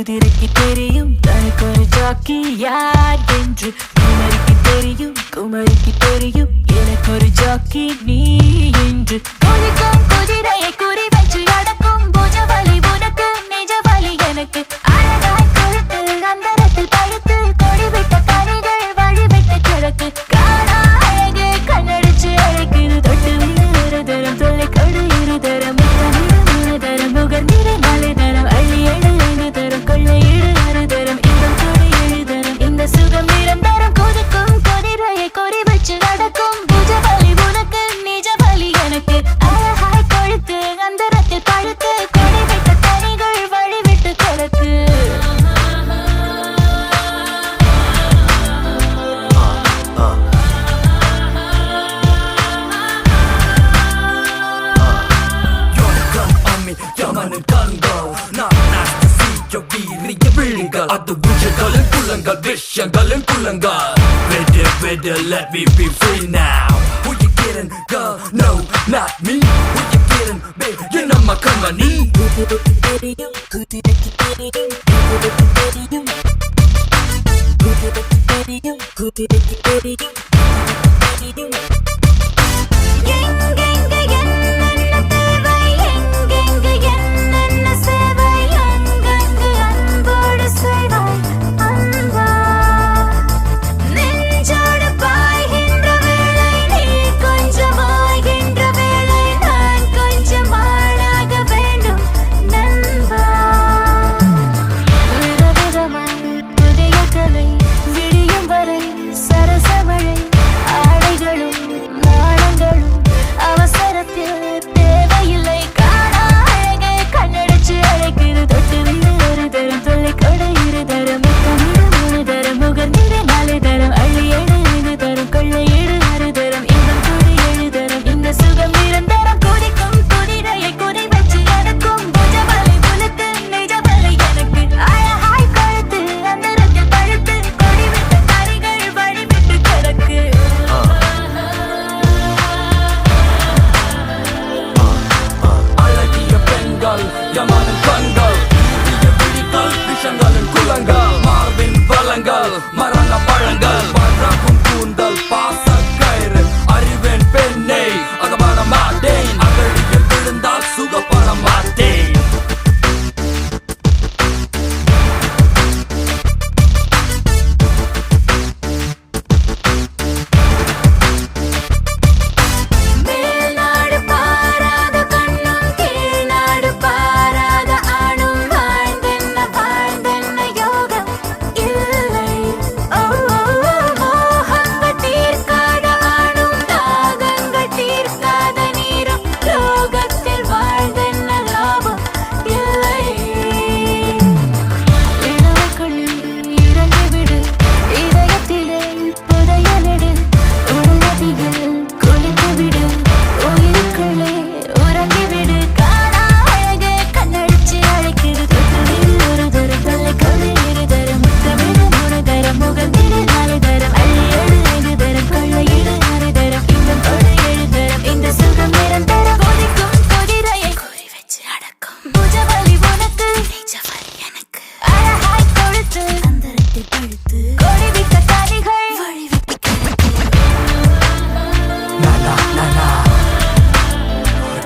குதிரைக்கு தெரியும் தனக்கு ஒரு ஜாக்கி யார் என்று. குமரிக்கு தெரியும் குமரிக்கு தெரியும் எனக்கு ஒரு ஜாக்கி நீ என்று. குதிக்கும் குதிரையை குறி வச்சு அடக்கும் புஜவலி உனக்கு நிஜவலி எனக்கு. அழகாய் கொழுத்து அந்தரத்தில் பழுத்து கொடிவிட்ட கனிகள் வழிவிட்டு கிழக்கு. காணா அழகு கண்ணடிச்சு அழைக்குது தொட்டு ஒரு தரம் தொல்லை கொடு இரு தரம் மூணு தரம் முகர்ந்திரு நாலு தரம் அள்ளி எழு ஐந்து தரம் கொள்ளை இடு ஆறு தரம் இன்பம் கொடு ஏழு தரம் இந்த சுகம் நிரந்தரம். கொதிக்கும் கொதிரையை கொறி வச்சு நடக்கும் புஜவலி உனக்கு நிஜவலி எனக்கு. அழகாய் கொழுத்து அந்தரத்தில் பழுத்து கொடிவிட்ட கனிகள் வழிவிட்டு கிழக்கு. யமனின் கண்கள் நான் நாஸ்தி சீக்க வீரிய விழிகள் அது விஷயங்களின் குள்ளங்கள் விஷயங்களின் குள்ளங்கள். Ready, ready, let me be free now. Who you kidding, girl? No, not me. Who you kidding, babe? You're not my company. குதிரைக்கு தெரியும் குதிரைக்கு தெரியும் குதிரைக்கு தெரியும் குதிரைக்கு தெரியும் குதிரைக்கு தெரியும் தெரியும். எங்கெங்க என்னென்ன தேவை எங்கெங்க என்னென்ன சேவை அங்கங்கு அன்போடு செய்வாய் அன்பா. நெஞ்சோடு பாய்கின்ற வேளை நீ கொஞ்சமாகின்ற வேளை நான் கொஞ்சம் ஆளாக வேண்டும் நண்பா. விதவிதமாய் புதிய கலை விடியும் வரை சரசமழை ஆடைகளும் நாணங்களும் அவசரத்தில் தேவையில்லை. காணா அழகே கண்ணடிச்சு அழைக்குது தொட்டு விடு ஒரு தரம் தொல்லை கொடு இரு தரம் முத்தமிடு மூணு தரம் முகர்ந்திடு நாலு தரம் அள்ளி ஏழு ஐந்து தரம் கொள்ளை ஏழு ஆறு தரம் இன்பம் கொடு ஏழு தரம் இந்த சுகம் நிரந்தரம். கொதிக்கும் குதிரையை குறி வச்சு நடக்கும் புஜவலி உனக்கு நிஜவலி எனக்கு. அழகாய் கொழுத்து அந்தரத்தில் பழுத்து கொடிவிட்ட கரிகள் வழிவிட்டு கிடக்கு. அழகிய பெண்கள் யமனின் கண்கள் வீரிய விழிகள் விஷயங்களின் குள்ளங்கள். மார்பின் பலங்கள் மரண பழங்கள் பரவும் கூந்தல் பாச கயிறு அறிவேன் பெண்ணை அகப்பட மாட்டேன். அகழியில் விழுந்தால் சுகப்பட மாட்டேன். மேல்நாடு பாராத கண்ணும் கீழ்நாடு பாராத ஆணும் வாழ்ந்தென்ன யோகம் இல்லை. மோகங்கள் தீர்க்காத ஆணும் தாகங்கள் தீர்க்காத நீரும் லோகத்தில் வாழ்ந்தென்ன லாபம் இல்லை. இளவக்குள்ளில் இறங்கிவிடு இதயத்திலே புதையலிடு உடனடியில் குளித்துவிடு உயிருக்குள்ளே உறங்கிவிடு. காணா அழகே கண்ணடிச்சு அழைக்குது தொட்டு ஒரு தரம் தொல்லை கொடு இரு தரம் முத்தமிடு மூணு தரம் முகர்ந்திடு நாலு தரம் அள்ளி ஏழு ஐந்து தரம் கொள்ளை இடு ஆறு தரம் இன்பம் கொடு ஏழு தரம் இந்த சுகம் நிரந்தரம். கொதிக்கும் குதிரையை குறி வச்சு அடக்கும் புஜவலி உனக்கு நிஜவலி எனக்கு. அழகாய் கொழுத்து அந்தரத்தில் பழுத்து கொடிவிட்ட கனிகள் வழிவிட்டு கிடக்கு. Na na na na.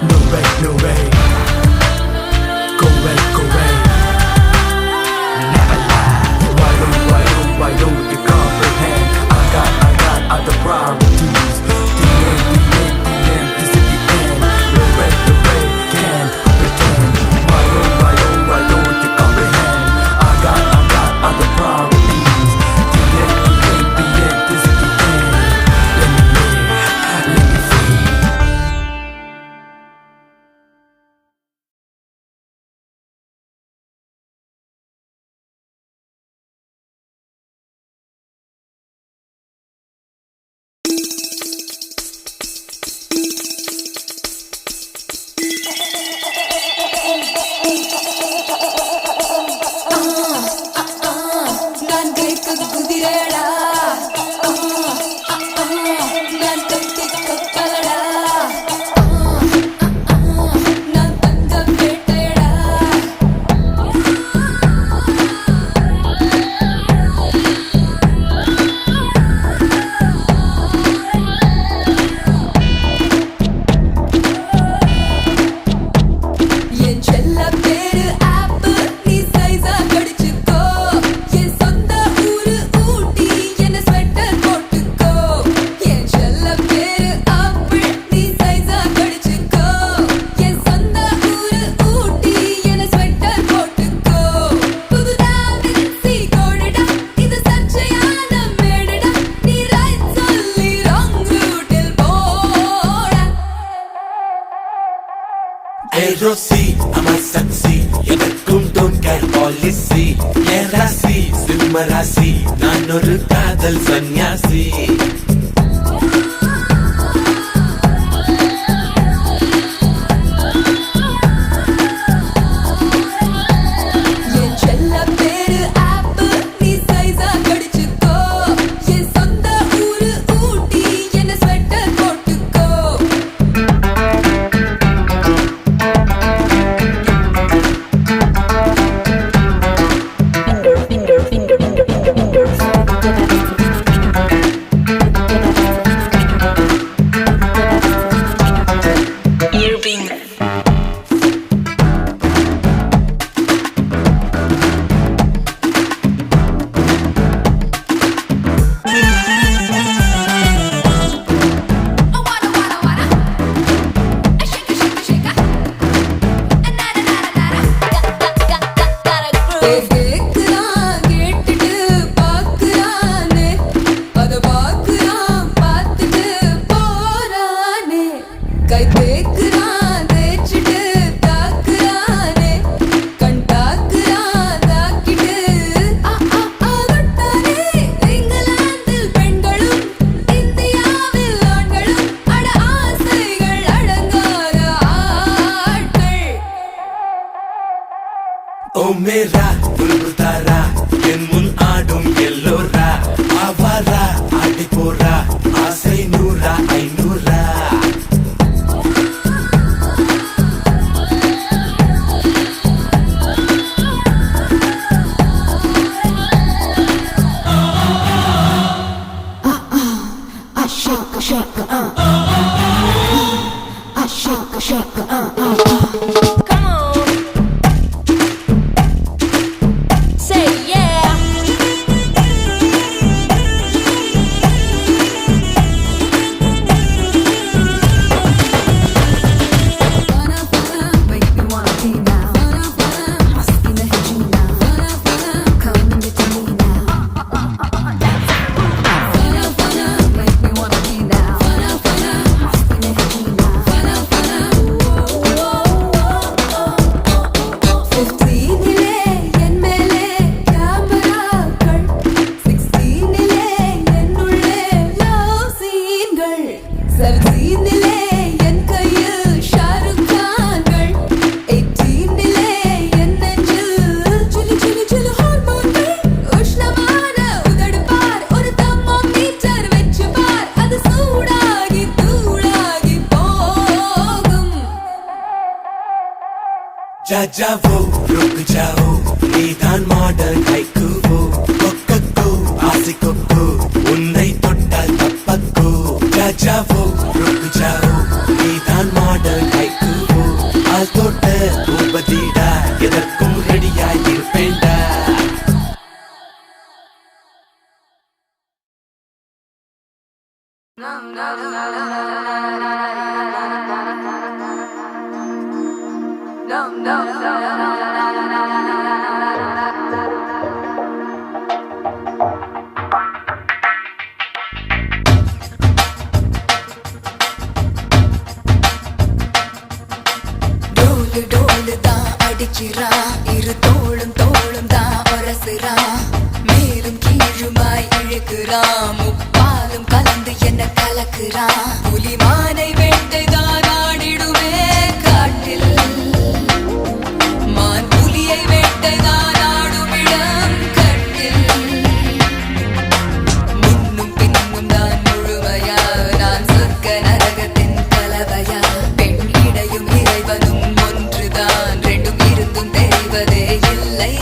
No way, no way. Go away, go away. Never lie. Why don't you comprehend? I got other priorities. The end, this is the end. No way, can't pretend. Why don't you comprehend? I got other priorities. The end, this is the end. Let me live, let me free. நான் கேட்க குதிரடா நான் தொட்டி கப்பலடா நான் தங்க வேட்டையடா கிஸ்ஸி என் ராசி சிம்ம ராசி நான் ஒரு காதல் சன்னியாசி என் செல்ல பேரு ஆப்பு நீ சைஸா கடிச்சுக்கோ என் சொந்த ஊரு ஊட்டி என்ன ஸ்வெட்டர் போட்டுக்கோ கேக்குறான் கேட்டுட்டு பாக்குறானே அத பாக்குறான் பார்த்துட்டு போறானே கை தேக்குறான் தேய்ச்சிட்டு தாக்குறானே கண் தாக்குறான் தாக்கிட்டு தொட்டானே இங்கிலாந்தில் பெண்களும் இந்தியாவில் ஆண்களும் அட ஆசைகள் அடங்காத ஆட்கள் ஓ மேரா புல்புல் தாரா என் முன் ஆடும் எல்லோரா ஆவாரா ஆடி போரா ஆசை நூறா ஐநூறா Come on. Say yeah. Make me wanna be now. Must be the hit you now. Come and get to me now. Make me wanna be now. Must be the hit you now. 15 என் மேலே கேமராக்கள் 16 என்னுள்ளே love சீன்கள் 17 என் கையில் ஷாருக் கான்கள் 18 என் நெஞ்சில் சிலு சிலு சிலு ஹார்மோன்கள் உஷ்ணமான உதடு பார் ஒரு தெர்மோமீட்டர் வச்சு பார் அது சூடாகி தூளாகி போகும் जाओ रुक जाओ நீதான் மாடல் கைக்குவோ கொக்கோ ஆசிக்கோ உன்னை தொட்டால் தப்பக்கோ जाओ रुक जाओ நீதான் மாடல் கைக்குவோ ஆள் தொட்ட பூபதிடா எதற்கும் ரெடியாய் இருப்பேன்டா டோலு டோலு தான் அடிக்கிறான் இரு தோளும் தோளும் தான் உரசுறான் மேலும் கீழுமாய் இழுக்கிறான் முப்பாலும் கலந்து என்ன கலக்குறான் புலிமானை வேட்டைதான் ஆடிடுவே காட்டில் மான் புலியை வேட்டைதான் ஆடுமிடம் கட்டில் முன்னும் பின்னும் தான் முழுமையா நான் சொர்க்க நரகத்தின் கலவையா பெண் இடையும் இறைவனும் ஒன்றுதான் ரெண்டும் இருந்தும் தெரிவதே இல்லை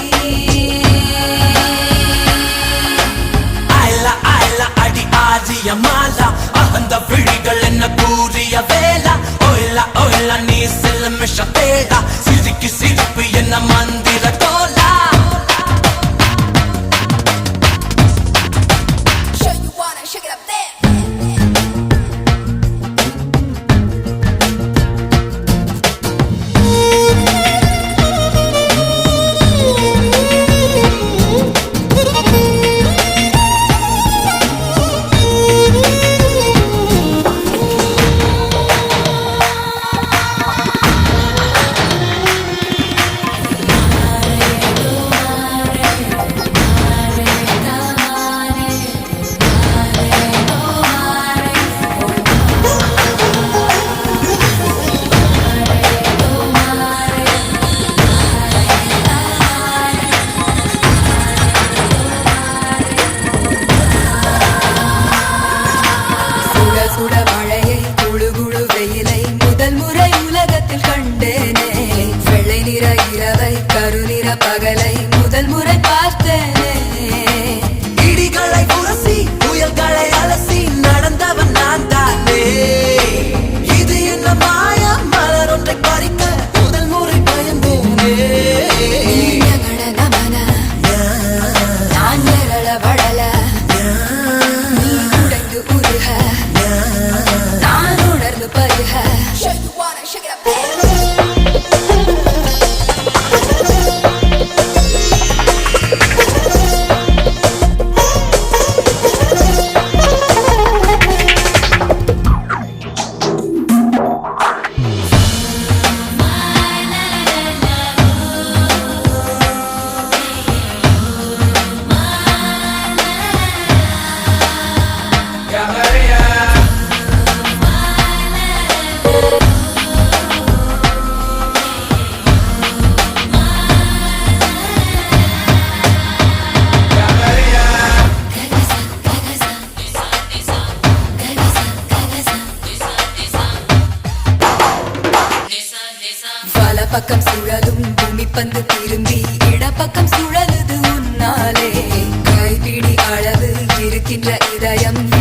ஆயில ஆயில அடி ஆதிய மாலா அகந்த விழிகள் என்ன நீ உடைந்து உருக நான் உணர்ந்து பருக பக்கம் சுழலும் பூமி பந்து திரும்பி இடப்பக்கம் சுழலுது உன்னாலே கைப்பிடி அளவு இருக்கின்ற இதயம்